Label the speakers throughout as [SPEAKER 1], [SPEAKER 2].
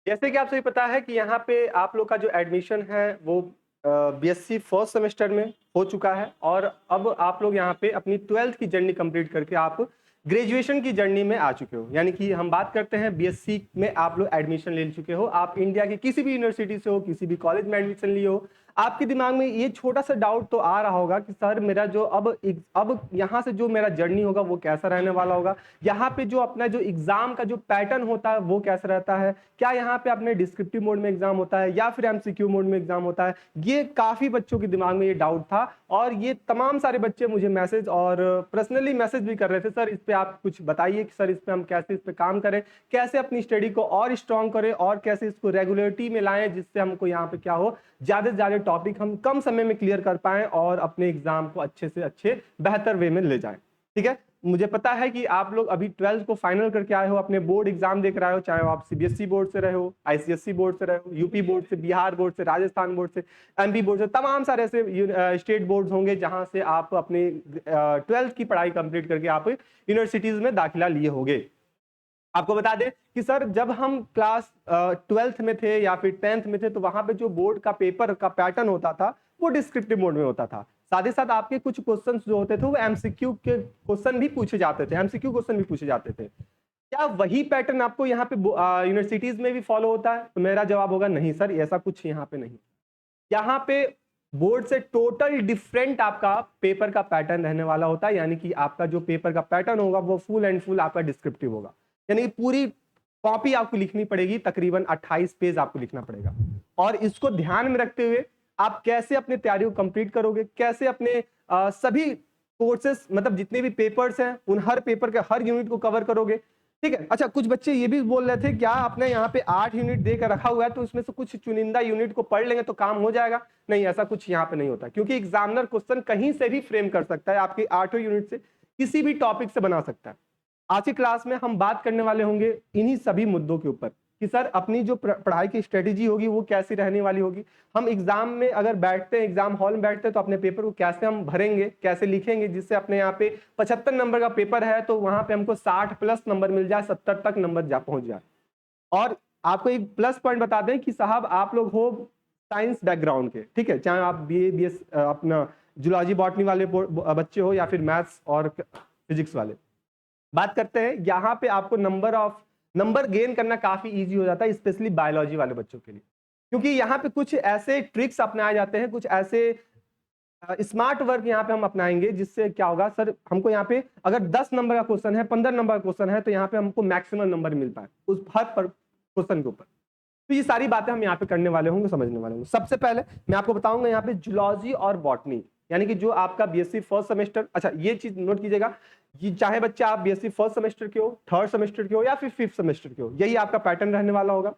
[SPEAKER 1] जैसे कि आप सभी पता है कि यहाँ पे आप लोग का जो एडमिशन है वो बीएससी फर्स्ट सेमेस्टर में हो चुका है और अब आप लोग यहाँ पे अपनी 12th की जर्नी कंप्लीट करके आप ग्रेजुएशन की जर्नी में आ चुके हो। यानी कि हम बात करते हैं बीएससी में आप लोग एडमिशन ले चुके हो, आप इंडिया की किसी भी यूनिवर्सिटी से हो, किसी भी कॉलेज में एडमिशन लिए हो। आपके दिमाग में ये छोटा सा डाउट तो आ रहा होगा कि सर मेरा जो अब यहाँ से जो मेरा जर्नी होगा वो कैसा रहने वाला होगा, यहाँ पे जो अपना जो एग्जाम का जो पैटर्न होता है वो कैसा रहता है, क्या यहाँ पे अपने डिस्क्रिप्टिव मोड में एग्जाम होता है या फिर एमसीक्यू मोड में एग्जाम होता है। ये काफी बच्चों के दिमाग में ये डाउट था और ये तमाम सारे बच्चे मुझे मैसेज और पर्सनली मैसेज भी कर रहे थे, सर इस पे आप कुछ बताइए कि सर इस पे हम कैसे इस पे काम करें, कैसे अपनी स्टडी को और स्ट्रॉन्ग करें और कैसे इसको रेगुलरिटी में लाएं जिससे हमको यहाँ पे क्या हो, ज्यादा से ज्यादा टॉपिक हम कम समय में क्लियर कर पाएं और अपने एग्जाम को अच्छे से अच्छे बेहतर वे में ले जाएं। ठीक है, मुझे पता है कि आप लोग अभी 12th को फाइनल करके आए हो, अपने बोर्ड एग्जाम देख रहे हो, चाहे आप सीबीएसई बोर्ड से रहे हो, आईसीएसई बोर्ड से रहे हो, यूपी बोर्ड से, बिहार बोर्ड से, राजस्थान बोर्ड से, एमपी बोर्ड से, तमाम सारे ऐसे स्टेट बोर्ड होंगे जहां से आप अपने 12th की पढ़ाई कंप्लीट करके आप यूनिवर्सिटीज में दाखिला लिए होंगे। आपको बता दें कि सर जब हम क्लास 12th में थे या फिर 10th में थे तो वहां पे जो बोर्ड का पेपर का पैटर्न होता था वो डिस्क्रिप्टिव मोड में होता था। साथ ही साथ आपके कुछ क्वेश्चंस जो होते थे वो एमसीक्यू के क्वेश्चन भी पूछे जाते थे, एमसीक्यू क्वेश्चन भी पूछे जाते थे। क्या वही पैटर्न आपको यहाँ पे यूनिवर्सिटीज में भी फॉलो होता है? तो मेरा जवाब होगा नहीं सर, ऐसा कुछ यहाँ पे नहीं। यहाँ पे बोर्ड से टोटल डिफरेंट आपका पेपर का पैटर्न रहने वाला होता है, यानी कि आपका जो पेपर का पैटर्न होगा वो फुल एंड फुल आपका डिस्क्रिप्टिव होगा। यानी कि पूरी कॉपी आपको लिखनी पड़ेगी, तकरीबन 28 पेज आपको लिखना पड़ेगा। और इसको ध्यान में रखते हुए आप कैसे अपने तैयारी को कंप्लीट करोगे, कैसे अपने सभी कोर्सेस मतलब जितने भी पेपर्स हैं उन हर पेपर के हर यूनिट को कवर करोगे। ठीक है, अच्छा कुछ बच्चे ये भी बोल रहे थे क्या आपने यहाँ पे 8 यूनिट देकर रखा हुआ है तो उसमें से कुछ चुनिंदा यूनिट को पढ़ लेंगे तो काम हो जाएगा? नहीं, ऐसा कुछ यहाँ पे नहीं होता, क्योंकि एग्जामिनर क्वेश्चन कहीं से भी फ्रेम कर सकता है, आपके 8 यूनिट से किसी भी टॉपिक से बना सकता है। आज की क्लास में हम बात करने वाले होंगे इन्हीं सभी मुद्दों के ऊपर कि सर अपनी जो पढ़ाई की स्ट्रेटेजी होगी वो कैसी रहने वाली होगी, हम एग्जाम में अगर बैठते हैं, एग्जाम हॉल में बैठते हैं तो अपने पेपर को कैसे हम भरेंगे, कैसे लिखेंगे जिससे अपने यहाँ पे 75 नंबर का पेपर है तो वहां पे हमको 60 प्लस नंबर मिल जाए, 70 तक नंबर जा पहुंच जाए। और आपको एक प्लस पॉइंट बता दें कि साहब आप लोग हो साइंस बैकग्राउंड के, ठीक है, चाहे आप बीए बीएस अपना जूलॉजी बॉटनी वाले बच्चे हो या फिर मैथ्स और फिजिक्स वाले। बात करते हैं यहाँ पे आपको नंबर गेन करना काफी इजी हो जाता है, स्पेशली बायोलॉजी वाले बच्चों के लिए, क्योंकि यहाँ पे कुछ ऐसे ट्रिक्स अपनाए जाते हैं, कुछ ऐसे स्मार्ट वर्क यहाँ पे हम अपनाएंगे जिससे क्या होगा सर, हमको यहाँ पे अगर 10 नंबर का क्वेश्चन है, 15 नंबर का क्वेश्चन है तो यहाँ पे हमको मैक्सिमम नंबर मिल पाए उस हर क्वेश्चन के ऊपर। तो ये सारी बातें हम यहाँ पे करने वाले होंगे, समझने वाले होंगे। सबसे पहले मैं आपको बताऊंगा यहाँ पे जूलॉजी और बॉटनी, यानी कि जो आपका बीएससी फर्स्ट सेमेस्टर, अच्छा ये चीज नोट कीजिएगा, ये चाहे बच्चे आप बीएससी फर्स्ट सेमेस्टर के हो, थर्ड सेमेस्टर के हो या फिर 5th सेमेस्टर के हो, यही आपका पैटर्न रहने वाला होगा।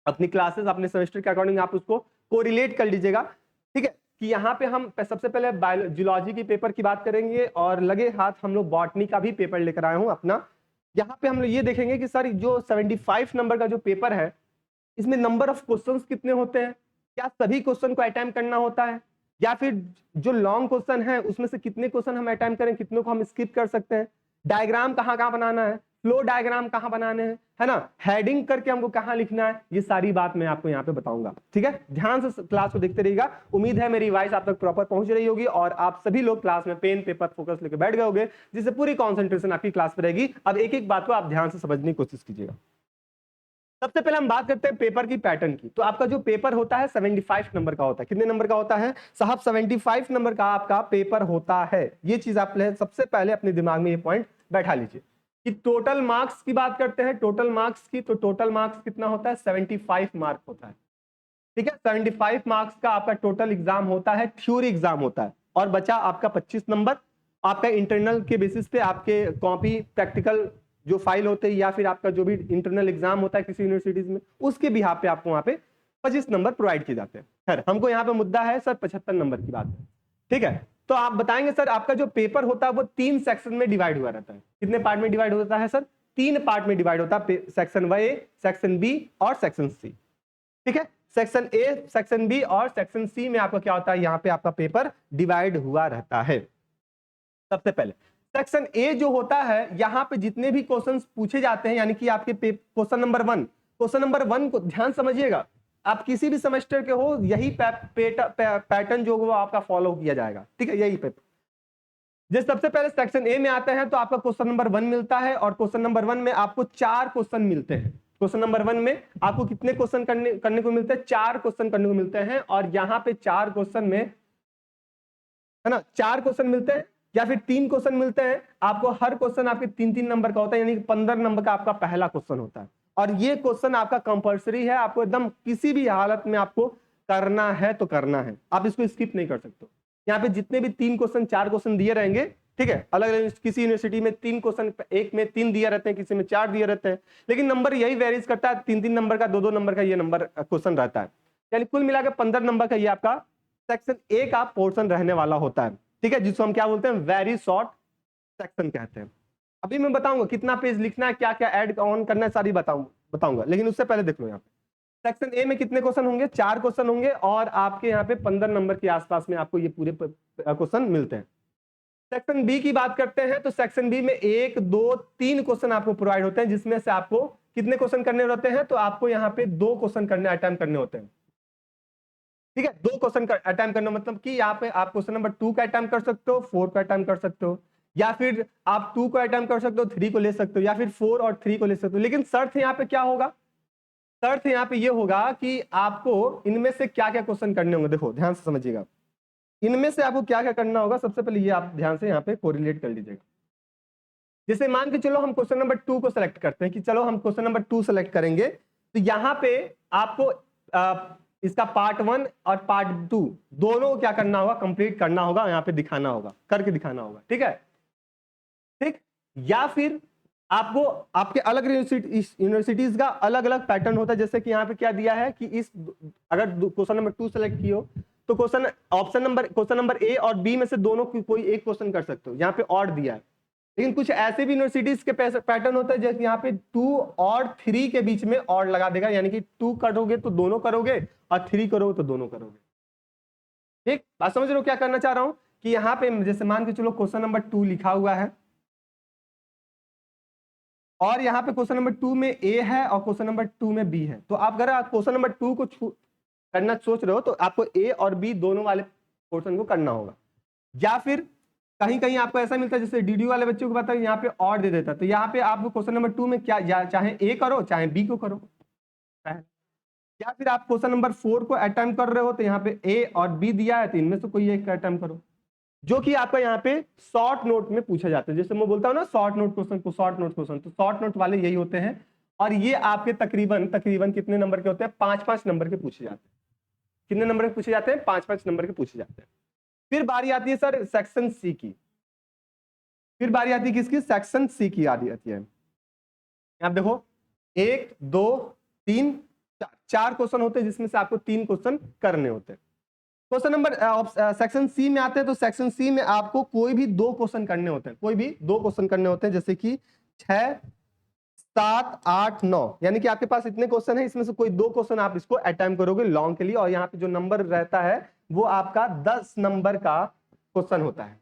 [SPEAKER 1] अपनी क्लासेस अपने सेमेस्टर के अकॉर्डिंग आप उसको कोरिलेट कर लीजिएगा। ठीक है, कि यहाँ पे हम सबसे पहले जूलॉजी की पेपर की बात करेंगे और लगे हाथ हम लोग बॉटनी का भी पेपर लेकर आए हूँ अपना। यहाँ पे हम लोग ये देखेंगे कि सर जो 75 नंबर का जो पेपर है इसमें नंबर ऑफ क्वेश्चंस कितने होते हैं, क्या सभी क्वेश्चन को अटेम्प्ट करना होता है या फिर जो लॉन्ग क्वेश्चन है उसमें से कितने क्वेश्चन हम अटेम्प्ट करें, कितनों को हम स्किप कर सकते हैं, डायग्राम कहाँ कहाँ बनाना है, फ्लो डायग्राम कहाँ बनाने हैं, है ना, हेडिंग करके हमको कहाँ लिखना है, ये सारी बात मैं आपको यहाँ पे बताऊंगा। ठीक है, ध्यान से क्लास को देखते रहिएगा। उम्मीद है मेरी वॉइस आप तक प्रॉपर पहुंच रही होगी और आप सभी लोग क्लास में पेन पेपर फोकस लेकर बैठ गए होंगे, जिससे पूरी कॉन्सेंट्रेशन आपकी क्लास पर रहेगी। अब एक एक बात को आप ध्यान से समझने की कोशिश कीजिएगा। सबसे पहले हम बात करते हैं पेपर की पैटर्न की। तो आपका जो पेपर होता है 75 नंबर का होता है। कितने नंबर का होता है साहब? 75 नंबर का आपका पेपर होता है। ये चीज आप सबसे पहले अपने दिमाग में ये पॉइंट बैठा लीजिए कि टोटल मार्क्स की बात करते हैं, टोटल मार्क्स की, तो टोटल मार्क्स कितना होता है? 75 मार्क होता है। ठीक है, 75 मार्क्स का आपका टोटल एग्जाम होता है, थ्योरी एग्जाम होता है, और बचा आपका 25 नंबर आपका इंटरनल के बेसिस पे आपके कॉपी प्रैक्टिकल जो फाइल होते हैं या फिर आपका जो भी इंटरनल एग्जाम होता है किसी यूनिवर्सिटीज में, उसके बिहाफ पे आपको वहां पे 25 नंबर प्रोवाइड किए जाते हैं। खैर हमको यहाँ पे मुद्दा है सर 75 नंबर की बात है। ठीक है, तो आप बताएंगे सर आपका जो पेपर होता है वो 3 सेक्शन में डिवाइड हुआ रहता है। कितने पार्ट में डिवाइड होता है सर? 3 पार्ट में डिवाइड होता है, सेक्शन ए, सेक्शन बी और सेक्शन सी। ठीक है, सेक्शन ए, सेक्शन बी और सेक्शन सी में आपका क्या होता है, यहाँ पे आपका पेपर डिवाइड हुआ रहता है। सबसे पहले सेक्शन ए जो होता है, यहाँ पे जितने भी क्वेश्चंस पूछे जाते हैं, यानी कि आपके क्वेश्चन नंबर 1, क्वेश्चन नंबर 1 को ध्यान समझिएगा, आप किसी भी सेमेस्टर के हो यही पैटर्न जो वो आपका फॉलो किया जाएगा, ठीक है, यही पेपर। जैसे सबसे पहले सेक्शन ए में आते हैं तो आपका क्वेश्चन नंबर 1 मिलता है, और क्वेश्चन नंबर 1 में आपको 4 क्वेश्चन मिलते हैं। क्वेश्चन नंबर 1 में आपको कितने क्वेश्चन करने को मिलते हैं? 4 क्वेश्चन करने को मिलते हैं, और यहाँ पे 4 क्वेश्चन में, है ना, 4 क्वेश्चन मिलते हैं या फिर 3 क्वेश्चन मिलते हैं। आपको हर क्वेश्चन आपके 3-3 नंबर का होता है, यानी कि 15 नंबर का आपका पहला क्वेश्चन होता है, और ये क्वेश्चन आपका कंपलसरी है, आपको एकदम किसी भी हालत में आपको करना है तो करना है, आप इसको स्किप नहीं कर सकते। यहाँ पे जितने भी 3 क्वेश्चन 4 क्वेश्चन दिए रहेंगे, ठीक है, अलग अलग किसी यूनिवर्सिटी में 3 क्वेश्चन, एक में 3 दिए रहते हैं, किसी में 4 दिए रहते हैं, लेकिन नंबर यही वेरीज करता है, 3-3 नंबर का, 2-2 नंबर का ये नंबर क्वेश्चन रहता है, यानी कुल मिलाकर 15 नंबर का ये आपका सेक्शन ए का पोर्शन रहने वाला होता है, ठीक है, जिसको हम क्या बोलते हैं? वेरी शॉर्ट सेक्शन कहते हैं। अभी मैं बताऊंगा कितना पेज लिखना है, क्या क्या ऐड ऑन करना है, सारी बताऊंगा, लेकिन उससे पहले देख लो यहाँ पे सेक्शन ए में कितने क्वेश्चन होंगे? 4 क्वेश्चन होंगे, और आपके यहाँ पे 15 नंबर के आसपास में आपको ये पूरे क्वेश्चन मिलते हैं। सेक्शन बी की बात करते हैं तो सेक्शन बी में 1, 2, 3 क्वेश्चन आपको प्रोवाइड होते हैं, जिसमें से आपको कितने क्वेश्चन करने होते हैं? तो आपको यहाँ पे 2 क्वेश्चन अटेम्प्ट करने होते हैं, ठीक है, 2 क्वेश्चन का अटेम्प्ट करना, मतलब कि यहाँ पे आप क्वेश्चन नंबर 2 का अटेम्प्ट कर सकते हो, 4 का अटेम्प्ट कर सकते हो, या फिर आप 2 को अटेम्प्ट कर सकते हो, 3 को ले सकते हो, या फिर 4 और 3 को ले सकते हो। लेकिन शर्त यहाँ पे क्या होगा? शर्त यहाँ पे ये होगा कि आपको इनमें से क्या क्या क्वेश्चन करने होंगे। देखो ध्यान से समझिएगा, इनमें से आपको क्या क्या करना होगा। सबसे पहले ये आप ध्यान से यहाँ पे कोरिलेट कर लीजिएगा। जैसे मान के चलो हम क्वेश्चन नंबर 2 को सिलेक्ट करते हैं, कि चलो हम क्वेश्चन नंबर 2 सेलेक्ट करेंगे, तो यहाँ पे आपको इसका पार्ट 1 और पार्ट 2 दोनों को क्या करना होगा? कंप्लीट करना होगा, यहाँ पे दिखाना होगा, करके दिखाना होगा, ठीक है, ठीक। या फिर आपको आपके अलग यूनिवर्सिटीज का अलग अलग पैटर्न होता है। जैसे कि यहाँ पे क्या दिया है कि इस अगर क्वेश्चन नंबर 2 सेलेक्ट किए हो तो क्वेश्चन नंबर ए और बी में से दोनों कोई एक क्वेश्चन कर सकते हो, यहाँ पे और दिया है। लेकिन कुछ ऐसे भी यूनिवर्सिटीज के पैटर्न होता है, जैसे यहाँ पे 2 और 3 के बीच में और लगा देगा, यानी कि 2 करोगे तो दोनों करोगे, और 3 करोगे तो दोनों करोगे, ठीक। बात समझ रहे हो क्या करना चाह रहा हूं? कि यहाँ पे जैसे मान के चलो क्वेश्चन नंबर 2 लिखा हुआ है, और यहाँ पे क्वेश्चन नंबर 2 में ए है और क्वेश्चन नंबर 2 में बी है, तो आप अगर आप क्वेश्चन नंबर 2 को करना सोच रहे हो तो आपको ए और बी दोनों वाले पोर्शन को करना होगा। या फिर कहीं कहीं आपको ऐसा मिलता है, जैसे डीडी वाले बच्चों को पता है यहाँ पे और दे देता है, तो यहाँ पे आप क्वेश्चन नंबर 2 में क्या चाहे ए करो चाहे बी को करो। या फिर आप क्वेश्चन नंबर 4 को अटेम्प्ट कर रहे हो, तो यहाँ पे ए और बी दिया है, तो इनमें से कोई एक अटेम्प्ट करो, जो कि आपका यहाँ पे शॉर्ट नोट में पूछा जाता है। जैसे मैं बोलता हूँ ना शॉर्ट नोट क्वेश्चन, तो शॉर्ट नोट वाले यही होते हैं, और ये आपके तकरीबन कितने नंबर के होते हैं? 5-5 नंबर के पूछे जाते हैं। कितने नंबर के पूछे जाते हैं? 5-5 नंबर के पूछे जाते हैं। फिर बारी आती है सर सेक्शन सी की। फिर बारी आती है किसकी? सेक्शन सी की आती है। आप देखो 1, 2, 3, 4 क्वेश्चन होते हैं, जिसमें से आपको 3 क्वेश्चन करने होते हैं। क्वेश्चन नंबर सेक्शन सी में आते हैं, तो सेक्शन सी में आपको कोई भी 2 क्वेश्चन करने होते हैं, कोई भी 2 क्वेश्चन करने होते हैं, जैसे कि 6, 7, 8, 9, यानी कि आपके पास इतने क्वेश्चन है, इसमें से कोई 2 क्वेश्चन आप इसको अटेम्प्ट करोगे लॉन्ग के लिए, और यहाँ पे जो नंबर रहता है वो आपका 10 नंबर का क्वेश्चन होता है,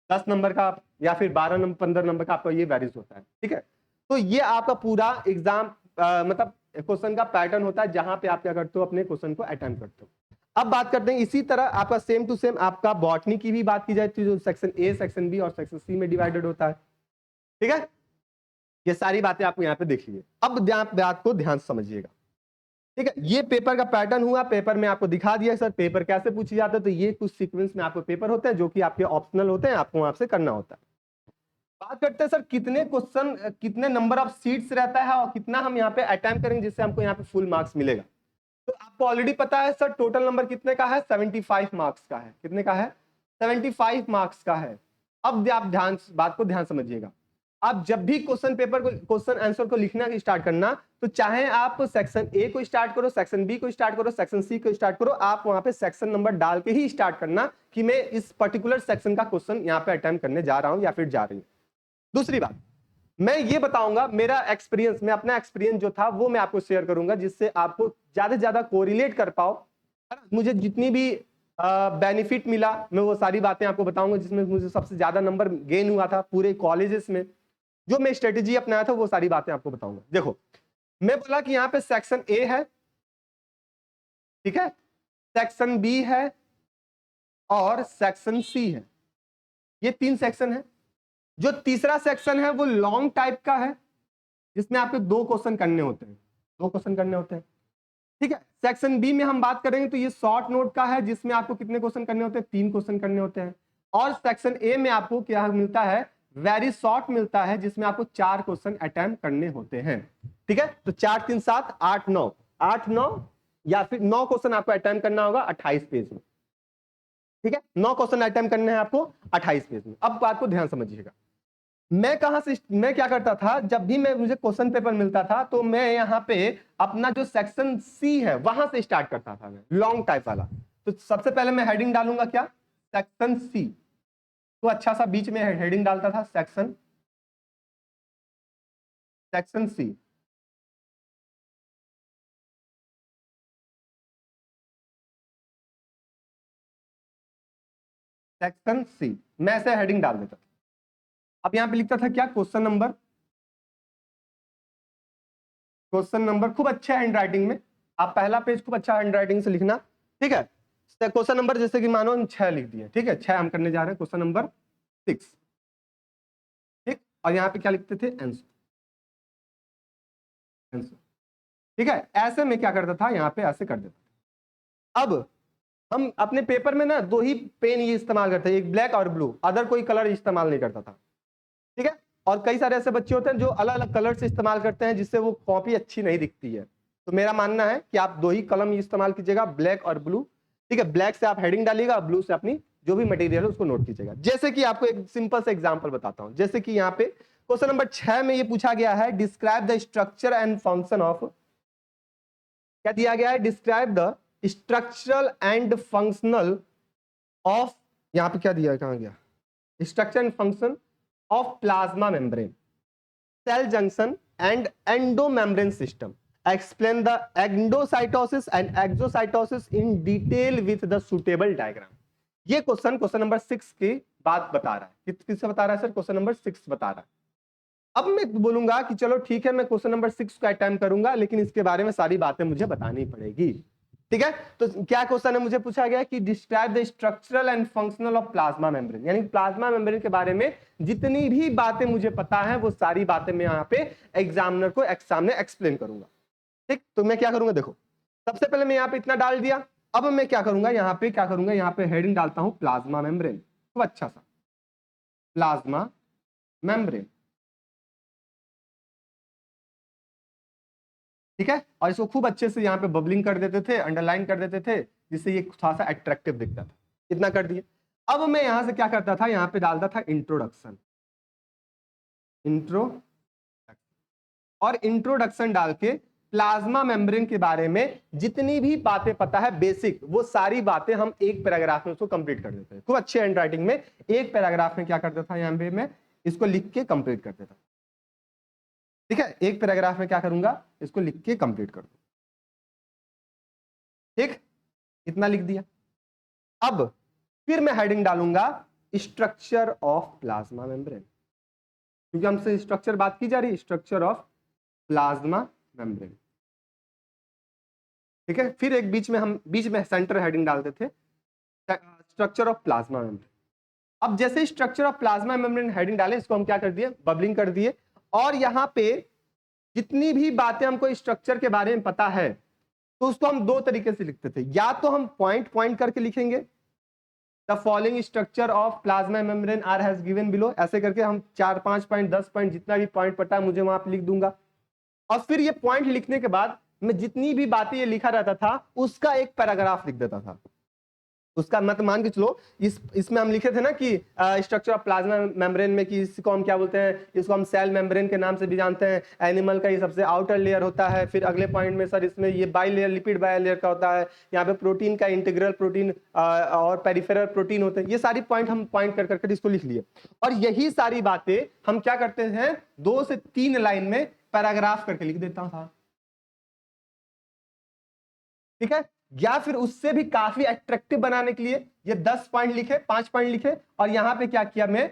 [SPEAKER 1] 10 नंबर का या फिर 12 नंबर 15 नंबर का, आपका ये वेरीज होता है, ठीक है। तो ये आपका पूरा एग्जाम मतलब क्वेश्चन का पैटर्न होता है, जहां पे आप क्या करते हो? अपने क्वेश्चन को अटेम्प्ट करते हो। अब बात करते हैं इसी तरह आपका सेम टू सेम आपका बॉटनी की भी बात की जाए, तो जो सेक्शन ए, सेक्शन बी और सेक्शन सी में डिवाइडेड होता है, ठीक है। ये सारी बातें आपको यहाँ पे देख लीजिए। अब बात को ध्यान से समझिएगा, ठीक है। ये पेपर का पैटर्न हुआ, पेपर में आपको दिखा दिया सर पेपर कैसे पूछे जाते हैं। तो ये कुछ सीक्वेंस में आपको पेपर होते हैं, जो कि आपके ऑप्शनल होते हैं, आपको वहां से करना होता है। बात करते हैं सर कितने क्वेश्चन, कितने नंबर ऑफ सीट्स रहता है, और कितना हम यहाँ पे अटेम्प्ट करेंगे जिससे हमको यहाँ पे फुल मार्क्स मिलेगा। तो आपको ऑलरेडी पता है सर टोटल नंबर कितने का है? 75 मार्क्स का है। कितने का है? 75 मार्क्स का है। अब आप बात को ध्यान समझिएगा। आप जब भी क्वेश्चन आंसर को लिखना स्टार्ट करना, तो चाहे आप सेक्शन ए को स्टार्ट करो, सेक्शन बी को स्टार्ट करो, सेक्शन सी को स्टार्ट करो, आप वहां पे सेक्शन नंबर डाल के ही स्टार्ट करना कि मैं इस पर्टिकुलर सेक्शन का क्वेश्चन यहाँ पे अटेम्प्ट करने जा रहा हूँ या फिर जा रही हूँ। दूसरी बात मैं ये बताऊंगा, मेरा एक्सपीरियंस, मैं अपना एक्सपीरियंस जो था वो मैं आपको शेयर करूंगा, जिससे आपको ज्यादा से ज्यादा कोरिलेट कर पाओ। मुझे जितनी भी बेनिफिट मिला मैं वो सारी बातें आपको बताऊंगा, जिसमें मुझे सबसे ज्यादा नंबर गेन हुआ था पूरे कॉलेजेस में, जो मैं स्ट्रेटेजी अपनाया था वो सारी बातें आपको बताऊंगा। देखो मैं बोला कि यहाँ पे सेक्शन ए है, ठीक है, सेक्शन बी है और सेक्शन सी है। ये 3 सेक्शन है। जो तीसरा सेक्शन है वो लॉन्ग टाइप का है, जिसमें आपको 2 क्वेश्चन करने होते हैं, 2 क्वेश्चन करने होते हैं, ठीक है। सेक्शन बी में हम बात करेंगे तो ये शॉर्ट नोट का है, जिसमें आपको कितने क्वेश्चन करने होते हैं, 3 क्वेश्चन करने होते हैं। और सेक्शन ए में आपको क्या मिलता है, वेरी शॉर्ट मिलता है, जिसमें आपको 4 क्वेश्चन अटेम्प्ट करने होते हैं, ठीक है। तो 4 3 7 8 9, 8 9 या फिर 9 क्वेश्चन आपको अटेम्प्ट करना होगा 28 पेज में, ठीक है। 9 क्वेश्चन अटेम्प्ट करने हैं आपको 28 पेज में। अब बात को ध्यान समझिएगा, मैं क्या करता था, जब भी मुझे क्वेश्चन पेपर मिलता था तो मैं यहाँ पे अपना जो सेक्शन सी है वहां से स्टार्ट करता था, मैं लॉन्ग टाइप वाला। तो सबसे पहले मैं हेडिंग डालूंगा क्या, सेक्शन सी। तो अच्छा सा बीच में हेडिंग डालता था, सेक्शन सी। सेक्शन सी मैं ऐसे हेडिंग डाल देता था। अब यहाँ पे लिखता था क्या, क्वेश्चन नंबर खूब अच्छा हैंड राइटिंग में, आप पहला पेज खूब अच्छा हैंड राइटिंग से लिखना, ठीक है। क्वेश्चन नंबर जैसे कि मानो 6 लिख दिए, ठीक है, 6 हम करने जा रहे हैं, क्वेश्चन नंबर 6, ठीक। और यहाँ पे क्या लिखते थे, आंसर, ठीक है। ऐसे में क्या करता था, यहाँ पे ऐसे कर देता था। अब हम अपने पेपर में ना 2 ही पेन ये इस्तेमाल करते हैं, एक ब्लैक और ब्लू, अदर कोई कलर इस्तेमाल नहीं करता था, ठीक है। और कई सारे ऐसे बच्चे होते हैं जो अलग अलग कलर से इस्तेमाल करते हैं, जिससे वो कॉपी अच्छी नहीं दिखती है। तो मेरा मानना है कि आप 2 ही कलम इस्तेमाल कीजिएगा, ब्लैक और ब्लू, ठीक है। ब्लैक से आप हेडिंग डालिएगा, ब्लू से अपनी जो भी मटेरियल है उसको नोट कीजिएगा। जैसे कि आपको एक सिंपल सा एग्जांपल बताता हूं, जैसे कि यहाँ पे क्वेश्चन नंबर 6 में ये पूछा गया है, describe the structure and function of, क्या दिया गया है, describe the structural and functional of, यहाँ पे क्या दिया है, कहां गया, structure and function of plasma membrane, cell junction and endomembrane system. Explain the endocytosis and exocytosis in detail with the suitable diagram. ये क्वेश्चन नंबर 6 की बात बता रहा है, किससे बता रहा है सर, क्वेश्चन नंबर 6 बता रहा है। अब मैं बोलूंगा कि चलो ठीक है, मैं क्वेश्चन नंबर 6 का अटेम्प्ट करूंगा, लेकिन इसके बारे में सारी बातें मुझे बतानी पड़ेगी, ठीक है। तो क्या क्वेश्चन है, मुझे पूछा गया कि describe the structural and functional of plasma membrane, यानी प्लाज्मा मेम्ब्रेन के बारे में जितनी भी बातें मुझे पता है वो सारी बातें मैं यहाँ पे एग्जामिनर को सामने एक्सप्लेन करूंगा, ठीक। तो मैं क्या करूंगा, देखो सबसे पहले मैं यहाँ पे इतना डाल दिया। अब मैं क्या करूंगा, यहाँ पे क्या करूंगा, यहाँ पे हेडिंग डालता हूं प्लाज्मा मेम्ब्रेन, तो अच्छा सा प्लाज्मा मेम्ब्रेन, ठीक है। और इसको खूब अच्छे से यहाँ पे बबलिंग कर देते थे, अंडरलाइन कर देते थे, जिससे ये थोड़ा सा अट्रैक्टिव दिखता था। इतना कर दिए। अब मैं यहां से क्या करता था, यहाँ पे डालता था इंट्रोडक्शन, और इंट्रोडक्शन डाल के प्लाज्मा मेम्ब्रेन के बारे में जितनी भी बातें पता है बेसिक, वो सारी बातें हम एक पैराग्राफ में उसको कंप्लीट कर देते हैं। खूब अच्छे हैंड राइटिंग में एक पैराग्राफ में क्या करता था, यहाँ पे मैं इसको लिख के कंप्लीट कर देता, ठीक है। एक पैराग्राफ में क्या करूंगा, इसको लिख के कंप्लीट कर दूं, ठीक। इतना लिख दिया। अब फिर मैं हेडिंग डालूंगा स्ट्रक्चर ऑफ प्लाज्मा मेम्ब्रेन, क्योंकि हमसे स्ट्रक्चर बात की जा रही है, स्ट्रक्चर ऑफ प्लाज्मा मेम्ब्रेन, ठीक है। फिर एक बीच में सेंटर हेडिंग डालते थे स्ट्रक्चर ऑफ प्लाज्मा मेम्ब्रेन। अब जैसे structure of plasma membrane heading डाले, इसको हम क्या कर दिए, बबलिंग कर दिए। और यहाँ पे जितनी भी बातें हमको स्ट्रक्चर के बारे में पता है, तो उसको हम 2 तरीके से लिखते थे, या तो हम पॉइंट पॉइंट करके लिखेंगे, the following structure of plasma membrane are has given below, ऐसे करके हम 4 5 पॉइंट 10 पॉइंट जितना भी पॉइंट पता है मुझे वहां पे लिख दूंगा। और फिर ये पॉइंट लिखने के बाद मैं जितनी भी बातें ये लिखा रहता था उसका एक पैराग्राफ लिख देता था। उसका मत मान के चलो, इसमें हम लिखे थे ना कि स्ट्रक्चर ऑफ प्लाज्मा मेम्ब्रेन में, कि इसको हम क्या बोलते हैं, इसको हम सेल मेम्ब्रेन के नाम से भी जानते हैं। एनिमल का ये सबसे आउटर लेयर होता है। फिर अगले पॉइंट में सर इसमें ये by layer, lipid by layer का होता है। यहाँ पे प्रोटीन का इंटीग्रल प्रोटीन और पेरिफेरल प्रोटीन होते हैं। ये सारी पॉइंट हम पॉइंट कर करके इसको लिख लिए। और यही सारी बातें हम क्या करते हैं, 2 से 3 लाइन में पैराग्राफ करके लिख देता था, ठीक है। या फिर उससे भी काफी अट्रैक्टिव बनाने के लिए ये 10 पॉइंट लिखे, 5 पॉइंट लिखे, और यहां पे क्या किया, मैं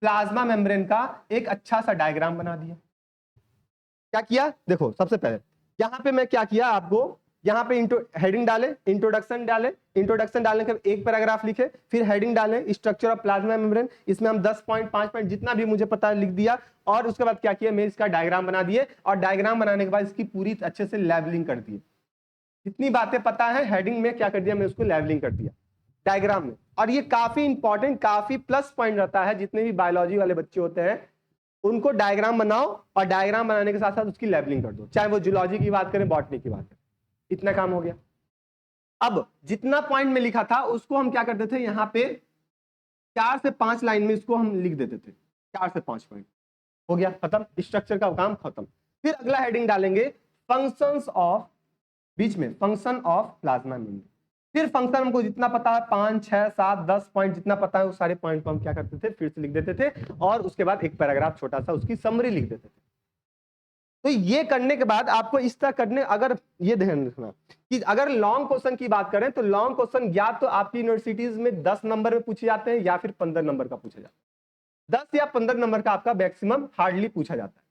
[SPEAKER 1] प्लाज्मा मेम्ब्रेन का एक अच्छा सा डायग्राम बना दिया, क्या किया, देखो सबसे पहले यहाँ पे मैं क्या किया आपको, यहाँ पे हेडिंग डाले, इंट्रोडक्शन डालने के बाद एक पैराग्राफ लिखे, फिर हेडिंग डाले स्ट्रक्चर ऑफ प्लाज्मा मेम्ब्रेन, इसमें हम 10 पॉइंट 5 पॉइंट जितना भी मुझे पता है लिख दिया, और उसके बाद क्या किया, मैं इसका डायग्राम बना दिए, और डायग्राम बनाने के बाद इसकी पूरी अच्छे से लेवलिंग कर दी। जितनी बातें पता है हेडिंग में क्या कर दिया, मैं उसको लेवलिंग कर दिया डायग्राम में। और ये काफी इंपॉर्टेंट, काफी प्लस पॉइंट रहता है, जितने भी बायोलॉजी वाले बच्चे होते हैं उनको डायग्राम बनाओ, और डायग्राम बनाने के साथ साथ उसकी लेवलिंग कर दो, चाहे वो जूलॉजी की बात करें, बॉटनी की बात करें। इतना काम हो गया। अब जितना पॉइंट में लिखा था उसको हम क्या करते थे, यहाँ पे 4 से 5 लाइन में इसको हम लिख देते थे, 4 से 5 पॉइंट, हो गया खत्म, स्ट्रक्चर का काम खत्म। फिर अगला हेडिंग डालेंगे फंक्शंस ऑफ, बीच में फंक्शन ऑफ प्लाज्मा मेम्ब्रेन। फिर फंक्शन हमको जितना पता है 5 6 7 10 पॉइंट जितना पता है वो सारे पॉइंट को हम क्या करते थे, फिर से लिख देते थे, और उसके बाद एक पैराग्राफ छोटा सा उसकी समरी लिख देते थे। तो ये करने के बाद आपको इस तरह करने, अगर ये ध्यान रखना कि अगर लॉन्ग क्वेश्चन की बात करें तो लॉन्ग क्वेश्चन या तो आपकी यूनिवर्सिटीज में 10 नंबर में पूछे जाते हैं या फिर 15 नंबर का पूछा जाता है। 10 या 15 नंबर का आपका मैक्सिमम हार्डली पूछा जाता है,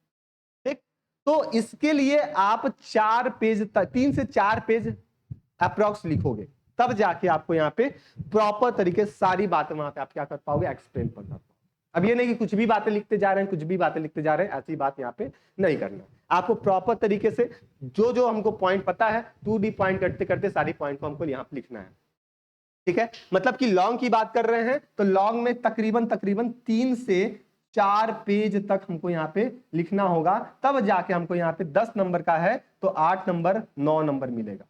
[SPEAKER 1] ठीक। तो इसके लिए आप 4 पेज तक, 3 से 4 पेज अप्रोक्स लिखोगे, तब जाके आपको यहाँ पे प्रॉपर तरीके से सारी बातें वहां पे आप क्या कर पाओगे, एक्सप्लेन कर पाओगे। अब ये नहीं कि कुछ भी बातें लिखते जा रहे हैं, कुछ भी बातें लिखते जा रहे हैं, ऐसी बात यहाँ पे नहीं करना। आपको प्रॉपर तरीके से जो जो हमको पॉइंट पता है 2D पॉइंट करते करते सारी पॉइंट को हमको यहाँ पे लिखना है, ठीक है। मतलब कि लॉन्ग की बात कर रहे हैं तो लॉन्ग में तकरीबन 3 से 4 पेज तक हमको यहाँ पे लिखना होगा, तब जाके हमको यहाँ पे 10 नंबर का है तो 8 नंबर 9 नंबर मिलेगा,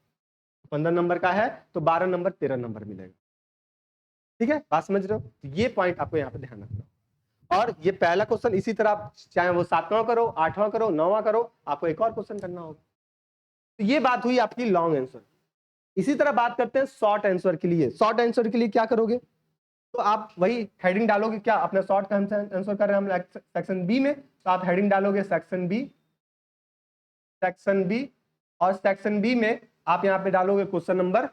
[SPEAKER 1] 15 नंबर का है तो 12 नंबर 13 नंबर मिलेगा, ठीक है। बात समझ रहे हो, ये पॉइंट आपको यहाँ पे ध्यान रखना। और ये पहला क्वेश्चन इसी तरह आप चाहे वो 7वां करो, 8वां करो, 9वां करो, आपको एक और क्वेश्चन करना होगा। तो ये बात हुई आपकी लॉन्ग आंसर। इसी तरह बात करते हैं शॉर्ट आंसर के लिए। शॉर्ट आंसर के लिए क्या करोगे, तो आप वही हेडिंग डालोगे, क्या अपना शॉर्ट का आंसर कर रहे हैं हम सेक्शन बी में, तो आप हेडिंग डालोगे सेक्शन बी, और सेक्शन बी में आप यहाँ पे डालोगे क्वेश्चन नंबर,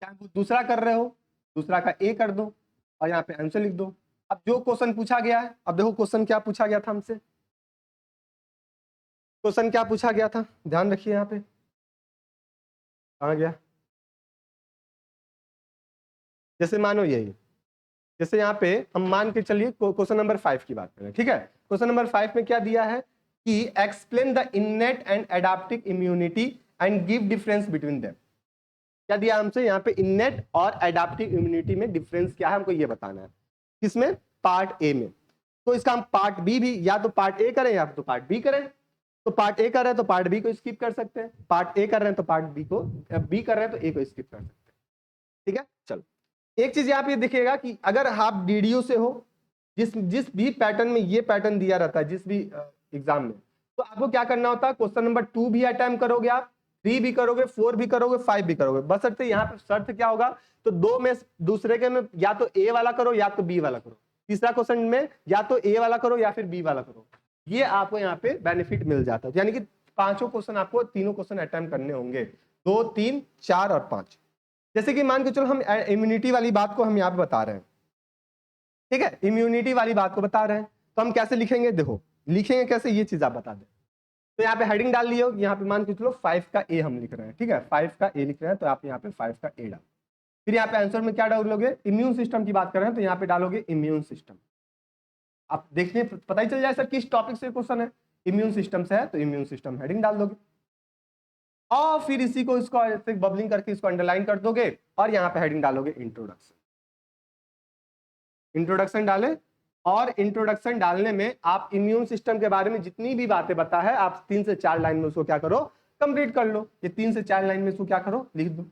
[SPEAKER 1] चाहे वो दूसरा कर रहे हो दूसरा का ए कर दो और यहाँ पे आंसर लिख दो। अब जो क्वेश्चन पूछा गया है, अब देखो क्वेश्चन क्या पूछा गया था हमसे, क्वेश्चन क्या पूछा गया था, ध्यान रखिए यहाँ पे कहाँ गया, जैसे मानो यही, जैसे यहाँ पे हम मान के चलिए क्वेश्चन नंबर 5 की बात करें, ठीक है। क्वेश्चन नंबर 5 में क्या दिया है कि explain the innate and adaptive immunity and give difference between them. क्या दिया हमसे यहाँ पे, इननेट और एडाप्टिव इम्यूनिटी में डिफरेंस क्या है हमको ये बताना है, किसमें, पार्ट ए में। तो इसका हम पार्ट बी भी, या तो पार्ट ए करें या तो पार्ट बी करें। तो पार्ट ए कर रहे हैं तो पार्ट बी को स्किप कर सकते हैं, पार्ट ए कर रहे हैं तो पार्ट बी को, बी कर रहे हैं तो ए को स्किप कर सकते हैं, ठीक है। चलो एक चीज यहाँ पे देखिएगा कि अगर आप डीडीयू से हो, जिस भी पैटर्न में ये पैटर्न दिया रहता है जिस भी एग्जाम में, तो आपको क्या करना होता है, क्वेश्चन नंबर 2 भी अटेम्प्ट करोगे आप, 3 भी करोगे, 4 भी करोगे, 5 भी करोगे, बशर्ते यहाँ पे शर्त क्या होगा, तो 2 में दूसरे के में या तो ए वाला करो या तो बी वाला करो, तीसरा क्वेश्चन में या तो ए वाला करो या फिर बी वाला करो, ये आपको यहाँ पे बेनिफिट मिल जाता है। यानी कि 5 क्वेश्चन आपको, 3 क्वेश्चन अटेम्प्ट करने होंगे, 2 3 4 और 5। जैसे कि मान के चलो हम इम्यूनिटी वाली बात को हम यहाँ पे बता रहे हैं, ठीक है, इम्यूनिटी वाली बात को बता रहे हैं, तो हम कैसे लिखेंगे, देखो लिखेंगे कैसे, ये चीज आप बता दें। तो यहाँ पे हेडिंग डाल लियो, यहाँ पे मान के चलो 5 का ए हम लिख रहे हैं, ठीक है, 5 का ए लिख रहे हैं, तो आप यहाँ पे 5 का ए डाल, फिर यहाँ पे आंसर में क्या डालोगे, इम्यून सिस्टम की बात कर रहे हैं तो यहाँ पे डालोगे इम्यून सिस्टम। आप देखने पता ही चल जाए सर किस टॉपिक से क्वेश्चन है, इम्यून सिस्टम से है तो इम्यून सिस्टम हेडिंग डाल दोगे, और फिर इसी को इसको ऐसे बबलिंग करके इसको अंडरलाइन कर दोगे, और यहाँ पे हेडिंग डालोगे इंट्रोडक्शन डालें, और इंट्रोडक्शन डालने में आप इम्यून सिस्टम के बारे में जितनी भी बातें बता है आप 3 से 4 लाइन में उसको क्या करो, कंप्लीट कर लो। ये 3 से 4 लाइन में इसको क्या करो, लिख दो,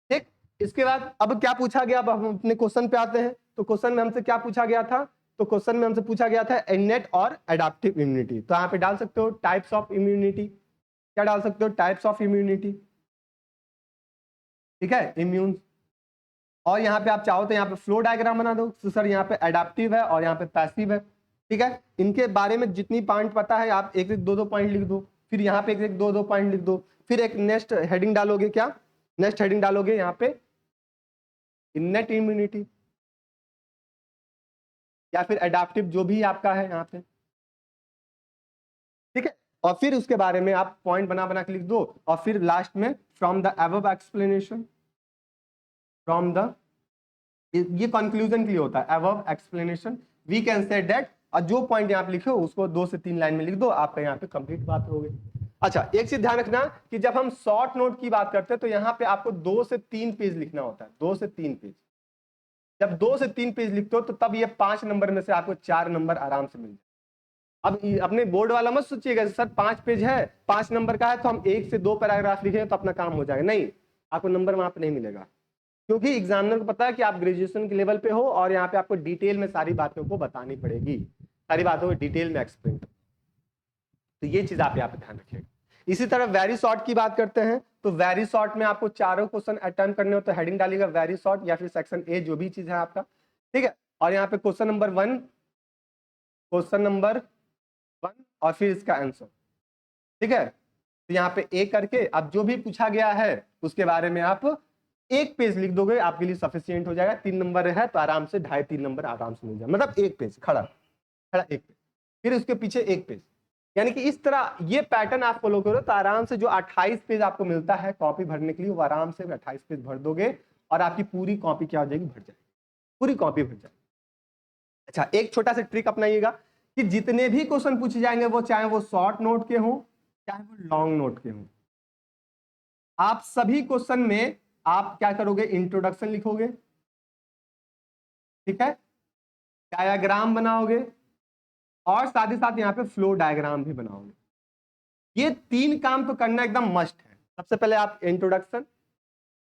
[SPEAKER 1] ठीक। इसके बाद अब क्या पूछा गया, अब हम अपने क्वेश्चन पे आते हैं। तो क्वेश्चन में हमसे क्या पूछा गया था, तो क्वेश्चन में हमसे पूछा गया था इननेट और एडाप्टिव इम्यूनिटी। तो यहाँ पे डाल सकते हो टाइप्स ऑफ इम्यूनिटी, क्या डाल सकते हो, टाइप्स ऑफ इम्यूनिटी, ठीक है, इम्यून। और यहाँ पे आप चाहो तो यहाँ पे फ्लो डायग्राम बना दो, तो सर यहाँ पे एडाप्टिव है और यहाँ पे पैसिव है, ठीक है। इनके बारे में जितनी पॉइंट पता है आप एक एक 2-2 पॉइंट लिख दो, फिर यहाँ पे एक एक 2-2 पॉइंट लिख दो, फिर एक नेक्स्ट हेडिंग डालोगे, क्या नेक्स्ट हेडिंग डालोगे यहाँ पे इननेट इम्यूनिटी, या फिर एडाप्टिव जो भी आपका है यहाँ पे, ठीक है। और फिर उसके बारे में आप पॉइंट बना बना के लिख दो, और फिर लास्ट में from the above explanation, from the, ये कंक्लूजन के लिए होता है, above explanation we can say that, और जो पॉइंट यहाँ पे लिखे हो उसको 2 से 3 लाइन में लिख दो, आपका यहाँ पे कंप्लीट बात हो गई। अच्छा, एक चीज ध्यान रखना कि जब हम शॉर्ट नोट की बात करते हैं तो यहाँ पे आपको 2 से 3 पेज लिखना होता है, 2 से 3 पेज। जब 2 से 3 पेज लिखते हो तो तब ये 5 नंबर में से आपको 4 नंबर आराम से मिल जाए। अब अपने बोर्ड वाला मत सोचिएगा सर 5 पेज है, 5 नंबर का है तो हम 1 से 2 पैराग्राफ लिखेंगे तो अपना काम हो जाएगा, नहीं, आपको नंबर वहां पे नहीं मिलेगा, क्योंकि एग्जामिनर को पता है कि आप ग्रेजुएशन के लेवल पे हो और यहाँ पे आपको डिटेल में सारी बातों को बतानी पड़ेगी, सारी बातों को डिटेल में एक्सप्लेन। तो ये चीज आप यहाँ पे ध्यान रखिएगा। इसी तरह वेरी शॉर्ट की बात करते हैं तो वेरी शॉर्ट में आपको चारों क्वेश्चन अटेम्प्ट करने हो तो हेडिंग डालिएगा वेरी शॉर्ट या फिर सेक्शन ए, जो भी चीज है आपका, ठीक है। और यहाँ पे क्वेश्चन नंबर 1 और फिर इसका आंसर, ठीक है। तो यहाँ पे ए करके अब जो भी पूछा गया है उसके बारे में आप 1 पेज लिख दोगे, आपके लिए सफिशियंट हो जाएगा। 3 नंबर है तो आराम से 2.5-3 नंबर आराम से मिल जाए, मतलब 1 पेज खड़ा खड़ा 1 पेज, फिर उसके पीछे 1 पेज, यानी कि इस तरह ये पैटर्न आप फॉलो करो तो आराम से जो 28 पेज आपको मिलता है कॉपी भरने के लिए, वो आराम से 28 पेज भर दोगे और आपकी पूरी कॉपी क्या हो जाएगी, भर जाएगी, पूरी कॉपी भर जाएगी। अच्छा, एक छोटा सा ट्रिक अपनाइएगा कि जितने भी क्वेश्चन पूछे जाएंगे वो चाहे वो शॉर्ट नोट के हों चाहे वो लॉन्ग नोट के हों, आप सभी क्वेश्चन में आप क्या करोगे, इंट्रोडक्शन लिखोगे, ठीक है, डायग्राम बनाओगे और साथ ही साथ यहाँ पे फ्लो डायग्राम भी बनाओगे। ये 3 काम तो करना एकदम मस्ट है। सबसे पहले आप इंट्रोडक्शन,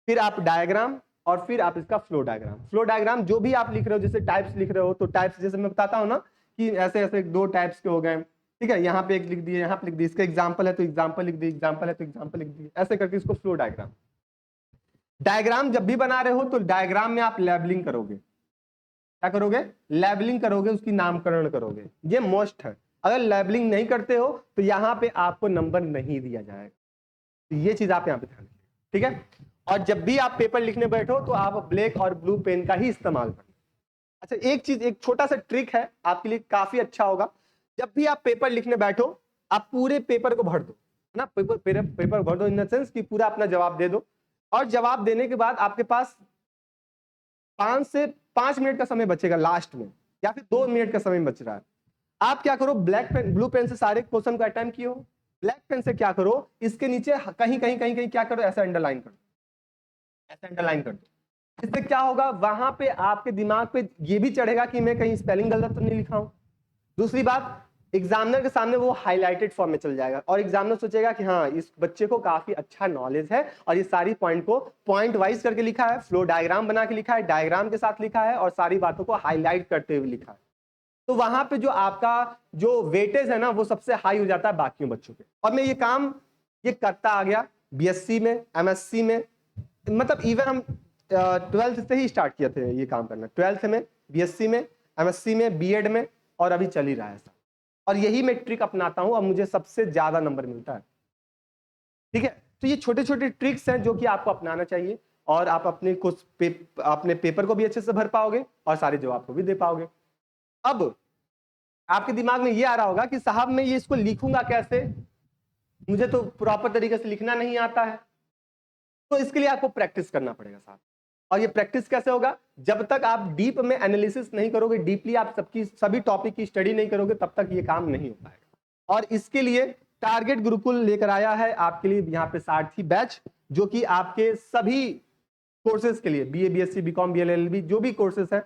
[SPEAKER 1] फिर आप डायग्राम और फिर आप इसका फ्लो डायग्राम। फ्लो डायग्राम जो भी आप लिख रहे हो, जैसे टाइप्स लिख रहे हो तो टाइप्स जैसे मैं बताता हूँ ना कि ऐसे ऐसे 2 टाइप्स के हो गए, ठीक है, यहाँ पे एक लिख दिए, यहाँ पे लिख दिए, इसका एग्जाम्पल है तो एग्जाम्पल लिख दिए, एग्जाम्पल है तो एग्जाम्पल लिख दिए, ऐसे करके इसको फ्लो डायग्राम। डायग्राम जब भी बना रहे हो तो डायग्राम में आप लेबलिंग करोगे, क्या करोगे, लेबलिंग करोगे, उसकी नामकरण करोगे, ये मोस्ट है। अगर लेबलिंग नहीं करते हो तो यहाँ पे आपको नंबर नहीं दिया जाएगा, तो ये चीज आप यहाँ पे ध्यान रखिए, ठीक है। और जब भी आप पेपर लिखने बैठो तो आप ब्लैक और ब्लू पेन का ही इस्तेमाल करना। अच्छा, एक चीज, एक छोटा सा ट्रिक है आपके लिए, काफी अच्छा होगा। जब भी आप पेपर लिखने बैठो आप पूरे पेपर को भर दो, है ना, पेपर भर दो इन द सेंस कि पूरा अपना जवाब दे दो, और जवाब देने के बाद आपके पास 5 से 5 मिनट का समय बचेगा लास्ट में, या फिर 2 मिनट का समय बच रहा है। आप क्या करो, ब्लैक पेन ब्लू पेन से सारे क्वेश्चन को अटेम्प्ट किए हो, ब्लैक पेन से क्या करो, इसके नीचे कहीं कहीं कहीं कहीं क्या करो, ऐसा अंडरलाइन कर दो, ऐसा अंडरलाइन कर दो। इससे क्या होगा, वहां पे आपके दिमाग पे ये भी चढ़ेगा कि मैं कहीं स्पेलिंग गलत तो नहीं लिखा हूं। दूसरी बात, एग्जामिनर के सामने वो हाईलाइटेड फॉर्म में चल जाएगा और एग्जामिनर सोचेगा कि हाँ, इस बच्चे को काफी अच्छा नॉलेज है और ये सारी पॉइंट को पॉइंट वाइज करके लिखा है, फ्लो डायग्राम बना के लिखा है, डायग्राम के साथ लिखा है और सारी बातों को हाईलाइट करते हुए लिखा है। तो वहां पे जो आपका जो वेटेज है ना वो सबसे हाई हो जाता है बाकियों बच्चों पे। और मैं ये काम ये करता आ गया बीएससी में, एमएससी में, मतलब इवन हम 12th से ही स्टार्ट किए थे ये काम करना, 12th में, बीएससी में, एमएससी में, बीएड में, और अभी चल ही रहा है सब। और यही मैं ट्रिक अपनाता हूं और मुझे सबसे ज्यादा नंबर मिलता है, ठीक है। तो ये छोटे छोटे ट्रिक्स हैं जो कि आपको अपनाना चाहिए और आप अपने अपने पेपर को भी अच्छे से भर पाओगे और सारे जवाब को भी दे पाओगे। अब आपके दिमाग में ये आ रहा होगा कि साहब मैं ये इसको लिखूंगा कैसे, मुझे तो प्रॉपर तरीके से लिखना नहीं आता है। तो इसके लिए आपको प्रैक्टिस करना पड़ेगा साहब। और ये प्रैक्टिस कैसे होगा, जब तक आप डीप में एनालिसिस नहीं करोगे, डीपली आप सभी टॉपिक की स्टडी नहीं करोगे, तब तक ये काम नहीं हो पाएगा। और इसके लिए टारगेट गुरुकुल लेकर आया है आपके लिए यहाँ पे सारथी बैच, जो कि आपके सभी कोर्सेज के लिए, बीए, बीएससी, बीकॉम, बीएलएलबी, जो भी कोर्सेज है,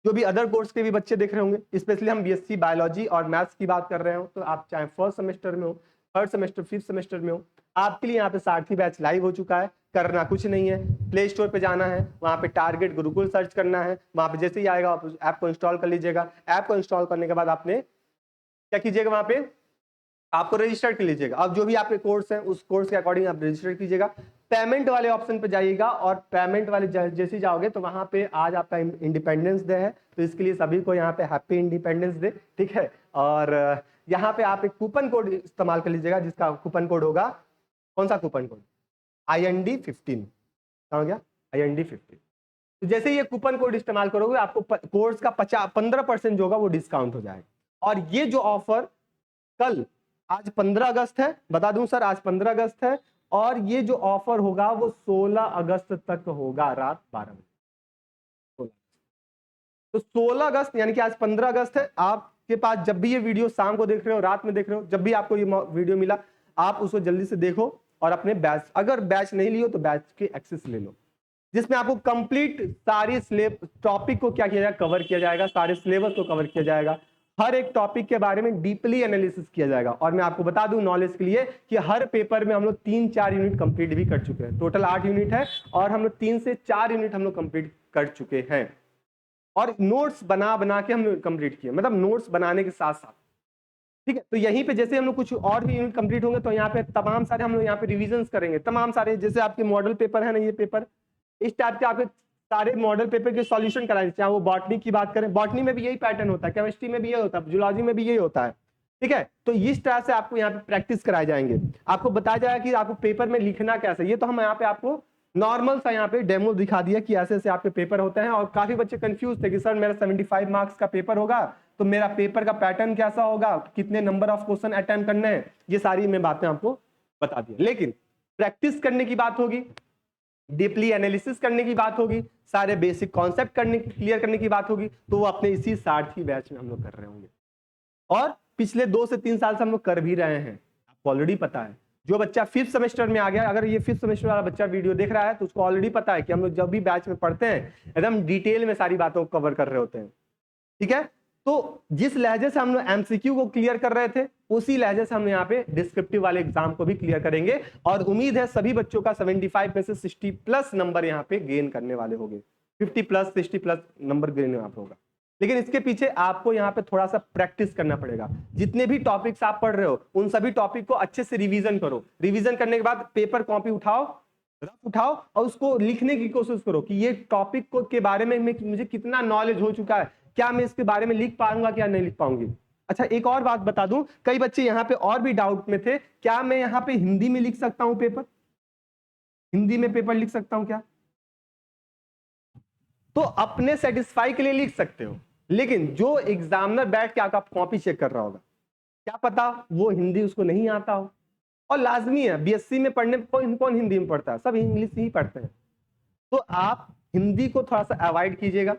[SPEAKER 1] जो भी अदर कोर्स के भी बच्चे देख रहे होंगे, स्पेशली हम बीएससी बायोलॉजी और मैथ्स की बात कर रहे हो, तो आप चाहे फर्स्ट सेमेस्टर में हो, थर्ड सेमेस्टर, फिफ्थ सेमेस्टर में हो, आपके लिए यहाँ पे सारथी बैच लाइव हो चुका है। करना कुछ नहीं है, प्ले स्टोर पे जाना है, वहां पे टारगेट गुरुकुल सर्च करना है, वहां पे जैसे ही आएगा आप ऐप को इंस्टॉल कर लीजिएगा। ऐप को इंस्टॉल करने के बाद आपने क्या कीजिएगा, वहां पे आपको रजिस्टर कर लीजिएगा। अब जो भी आपके कोर्स हैं उस कोर्स के अकॉर्डिंग आप रजिस्टर कीजिएगा। पेमेंट वाले ऑप्शन पे जाइएगा और पेमेंट वाले जैसे ही जाओगे तो वहां पे आज आपका इंडिपेंडेंस डे है, तो इसके लिए सभी को यहाँ पे हैप्पी इंडिपेंडेंस डे, ठीक है। और यहाँ पे आप एक कूपन कोड इस्तेमाल कर लीजिएगा, जिसका कूपन कोड होगा, कौन सा कूपन कोड, IND 15, क्या हो गया, IND 15। तो जैसे ये कूपन कोड इस्तेमाल करोगे आपको कोर्स का 15% जो होगा वो डिस्काउंट हो जाएगा। और ये जो ऑफर कल, आज 15 अगस्त है, बता दूं सर आज 15 अगस्त है, और ये जो ऑफर होगा वो 16 अगस्त तक होगा रात 12 बजे। तो 16 अगस्त यानी कि आज 15 अगस्त है, आपके पास जब भी ये वीडियो शाम को देख रहे हो, रात में देख रहे हो, जब भी आपको ये वीडियो मिला आप उसको जल्दी से देखो और अपने बैच, अगर बैच नहीं लियो तो बैच के एक्सेस ले लो, जिसमें आपको कंप्लीट सारी टॉपिक को क्या किया जाएगा, कवर किया जाएगा, सारे सिलेबस को कवर किया जाएगा, हर एक टॉपिक के बारे में डीपली एनालिसिस किया जाएगा। और मैं आपको बता दूं नॉलेज के लिए कि हर पेपर में हम लोग 3-4 यूनिट कंप्लीट भी कर चुके हैं, टोटल 8 यूनिट है और हम लोग 3 से 4 यूनिट हम लोग कंप्लीट कर चुके हैं, और नोट्स बना बना के हम लोग कंप्लीट किए, मतलब नोट्स बनाने के साथ साथ। ठीक है, तो यहीं पे जैसे हम लोग कुछ और भी यूनिट कंप्लीट होंगे तो यहाँ पे तमाम सारे हम लोग यहाँ पे रिविजन्स करेंगे, तमाम सारे, जैसे आपके मॉडल पेपर है ना, ये पेपर इस टाइप के आपके सारे मॉडल पेपर के सॉल्यूशन कराए, चाहे वो बॉटनी की बात करें, बॉटनी में भी यही पैटर्न होता है, केमिस्ट्री में भी यही होता है, जूलॉजी में भी यही होता है। ठीक है, तो इस तरह से आपको यहाँ पे प्रैक्टिस कराए जाएंगे, आपको बताया जाएगा कि आपको पेपर में लिखना कैसे। ये तो हम यहाँ पे आपको नॉर्मल सा यहाँ पे डेमो दिखा दिया कि ऐसे ऐसे आपके पेपर होते हैं, और काफी बच्चे कंफ्यूज थे कि सर मेरा 75 मार्क्स का पेपर होगा तो मेरा पेपर का पैटर्न कैसा होगा, कितने नंबर ऑफ क्वेश्चन अटेम्प्ट करने हैं, ये सारी मैं बातें आपको बता दी। लेकिन प्रैक्टिस करने की बात होगी, डीपली एनालिसिस करने की बात होगी, सारे बेसिक कॉन्सेप्ट क्लियर करने की बात होगी, तो वो अपने इसी सारथी बैच में हम लोग कर रहे होंगे, और पिछले 2 से 3 साल से हम लोग कर भी रहे हैं। आपको ऑलरेडी पता है, जो बच्चा 5th सेमेस्टर में आ गया, अगर ये 5th सेमेस्टर वाला बच्चा वीडियो देख रहा है तो उसको ऑलरेडी पता है कि हम लोग जब भी बैच में पढ़ते हैं एकदम डिटेल में सारी बातों को कवर कर रहे होते हैं। ठीक है, तो जिस लहजे से हम लोग एमसीक्यू को क्लियर कर रहे थे उसी लहजे से हम यहाँ पे डिस्क्रिप्टिव वाले एग्जाम को भी क्लियर करेंगे, और उम्मीद है सभी बच्चों का 75 में से 60 प्लस नंबर यहाँ पे गेन करने वाले होंगे, 50 प्लस 60 प्लस नंबर गेन यहाँ पे होगा। लेकिन इसके पीछे आपको यहाँ पे थोड़ा सा प्रैक्टिस करना पड़ेगा। जितने भी टॉपिक्स आप पढ़ रहे हो उन सभी टॉपिक को अच्छे से रिवीजन करो, रिवीजन करने के बाद पेपर कॉपी उठाओ, रफ उठाओ और उसको लिखने की कोशिश करो कि ये टॉपिक को के बारे में मुझे कितना नॉलेज हो चुका है, क्या मैं इसके बारे में लिख पाऊंगा क्या नहीं लिख पाऊंगी। अच्छा, एक और बात बता दूं, कई बच्चे यहाँ पे और भी डाउट में थे, क्या मैं यहाँ पे हिंदी में लिख सकता हूं पेपर, हिंदी में पेपर लिख सकता हूं क्या? तो अपने सेटिस्फाई के लिए लिख सकते हो, लेकिन जो एग्जामिनर बैठ के आपका कॉपी चेक कर रहा होगा, क्या पता वो हिंदी उसको नहीं आता हो, और लाजमी है बीएससी में पढ़ने कौन हिंदी में पढ़ता है, सब इंग्लिश ही पढ़ते हैं। तो आप हिंदी को थोड़ा सा अवॉइड कीजिएगा।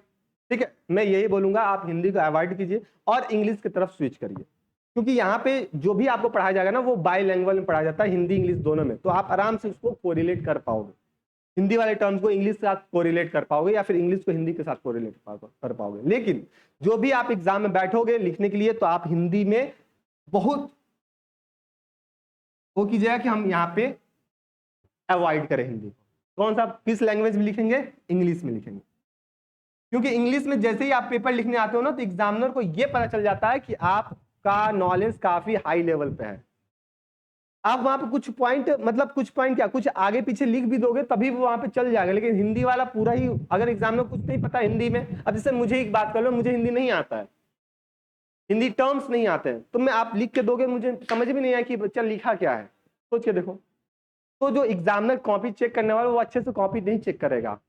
[SPEAKER 1] ठीक है, मैं यही बोलूंगा, आप हिंदी को अवॉइड कीजिए और इंग्लिश की तरफ स्विच करिए, क्योंकि यहाँ पे जो भी आपको पढ़ाया जाएगा ना वो बाइलैंग्वेज में पढ़ाया जाता है, हिंदी इंग्लिश दोनों में, तो आप आराम से उसको कोरिलेट कर पाओगे, हिंदी वाले टर्म्स को इंग्लिश के साथ कोरिलेट कर पाओगे या फिर इंग्लिश को हिंदी के साथ कोरिलेट कर पाओगे। लेकिन जो भी आप एग्जाम में बैठोगे लिखने के लिए तो आप हिंदी में बहुत वो कीजिएगा कि हम यहाँ पे अवॉइड करें हिंदी को। कौन सा किस लैंग्वेज में लिखेंगे? इंग्लिश में लिखेंगे, क्योंकि इंग्लिश में जैसे ही आप पेपर लिखने आते हो ना तो एग्जामिनर को यह पता चल जाता है कि आपका नॉलेज काफी हाई लेवल पे है। आप वहां पे कुछ पॉइंट, मतलब कुछ पॉइंट क्या, कुछ आगे पीछे लिख भी दोगे तभी वो वहां पे चल जाएगा, लेकिन हिंदी वाला पूरा ही, अगर एग्जामिनर कुछ नहीं पता हिंदी में, अब जैसे मुझे एक बात कर लो, मुझे हिंदी नहीं आता है, हिंदी टर्म्स नहीं आते हैं, तो मैं आप लिख के दोगे मुझे समझ भी नहीं आया कि बच्चा लिखा क्या है, सोच के देखो। तो जो एग्जामिनर कॉपी चेक करने वाला वो अच्छे से कॉपी नहीं चेक करेगा,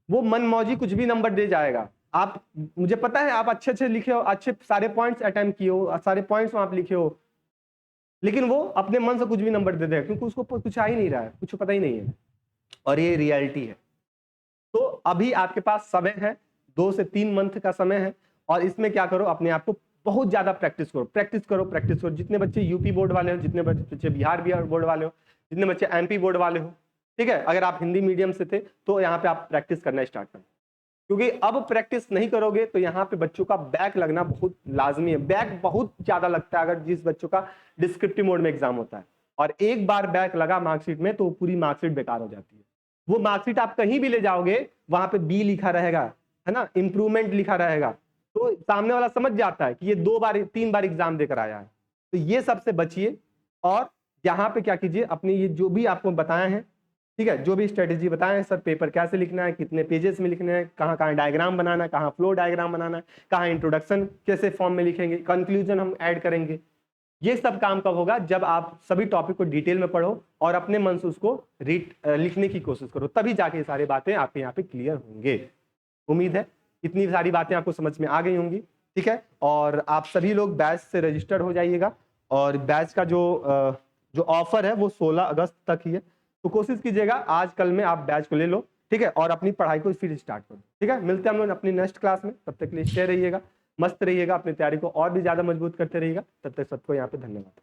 [SPEAKER 1] वो मनमौजी कुछ भी नंबर दे जाएगा। आप, मुझे पता है आप अच्छे अच्छे लिखे हो, अच्छे सारे पॉइंट्स अटेम्प्ट किए हो, सारे पॉइंट्स आप लिखे हो, लेकिन वो अपने मन से कुछ भी नंबर दे देगा क्योंकि उसको कुछ आ ही नहीं रहा है, कुछ पता ही नहीं है, और ये रियलिटी है। तो अभी आपके पास समय है, 2 से 3 मंथ का समय है, और इसमें क्या करो, अपने आप को बहुत ज्यादा प्रैक्टिस करो, प्रैक्टिस करो, प्रैक्टिस करो। जितने बच्चे यूपी बोर्ड वाले हो, जितने बच्चे बिहार बोर्ड वाले हो, जितने बच्चे एमपी बोर्ड वाले हो, ठीक है, अगर आप हिंदी मीडियम से थे तो यहाँ पे आप प्रैक्टिस करना स्टार्ट करें, क्योंकि अब प्रैक्टिस नहीं करोगे तो यहाँ पे बच्चों का बैक लगना बहुत लाजमी है। बैक बहुत ज्यादा लगता है अगर जिस बच्चों का डिस्क्रिप्टिव मोड में एग्जाम होता है, और एक बार बैक लगा मार्कशीट में तो पूरी मार्कशीट बेकार हो जाती है। वो मार्कशीट आप कहीं भी ले जाओगे वहां पे बी लिखा रहेगा, है ना, इंप्रूवमेंट लिखा रहेगा, तो सामने वाला समझ जाता है कि ये 2 बार 3 बार एग्जाम देकर आया है। तो ये सबसे बचिए, और यहाँ पे क्या कीजिए, अपने ये जो भी आपको बताया है, ठीक है, जो भी स्ट्रेटेजी बताएं, सर पेपर कैसे लिखना है, कितने पेजेस में लिखना है, कहाँ कहाँ डायग्राम बनाना है, कहाँ फ्लो डायग्राम बनाना है, कहाँ इंट्रोडक्शन कैसे फॉर्म में लिखेंगे, कंक्लूजन हम ऐड करेंगे, ये सब काम कब होगा, जब आप सभी टॉपिक को डिटेल में पढ़ो और अपने मन से उसको लिखने की कोशिश करो, तभी जाके सारी बातें आपके यहाँ पे क्लियर होंगे। उम्मीद है इतनी सारी बातें आपको समझ में आ गई होंगी, ठीक है। और आप सभी लोग बैच से रजिस्टर्ड हो जाइएगा, और बैच का जो ऑफर है वो 16 अगस्त तक ही है, तो कोशिश कीजिएगा आज कल में आप बैच को ले लो, ठीक है, और अपनी पढ़ाई को फिर स्टार्ट करो, ठीक है। मिलते हैं हम लोग अपनी नेक्स्ट क्लास में, तब तक के लिए स्टे रहिएगा, मस्त रहिएगा, अपनी तैयारी को और भी ज्यादा मजबूत करते रहिएगा। तब तक सबको यहाँ पे धन्यवाद।